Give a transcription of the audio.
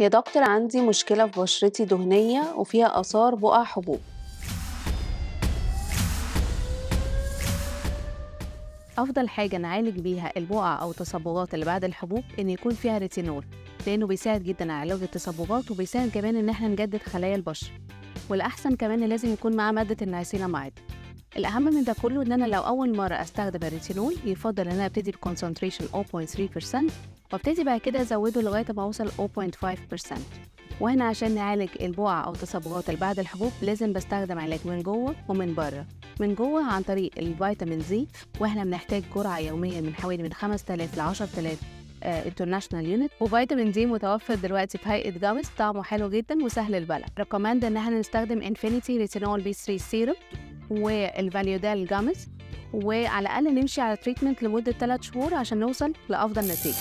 يا دكتور، عندي مشكلة في بشرتي دهنية وفيها آثار بقع حبوب. أفضل حاجة نعالج بيها البقع أو التصبغات اللي بعد الحبوب إن يكون فيها ريتينول، لأنه بيساعد جدا على علاج التصبغات وبيساعد كمان إن احنا نجدد خلايا البشرة. والأحسن كمان إن لازم يكون معاه مادة النياسيناميد. الأهم من ده كله إن أنا لو أول مرة أستخدم الريتينول يفضل إن أنا أبتدي بكونسنتريشن 0.3% وابتدي بعد كده أزوده لغاية ما أوصل 0.5%. وهنا عشان نعالج البقع أو التصبغات اللي بعد الحبوب لازم بستخدم علاج من جوه ومن بره. من جوه عن طريق الفيتامين زي، واحنا بنحتاج جرعة يوميا من حوالي من 5000 ل 10000 انترناشونال يونت. وفيتامين دي متوفر دلوقتي في هيئة جامس، طعمه حلو جدا وسهل البلع. ريكومند ان احنا نستخدم انفينيتي ريتينول بي 3 سيرم والفاليودال جامس، وعلى الأقل نمشي على تريتمنت لمدة 3 شهور عشان نوصل لأفضل نتيجة.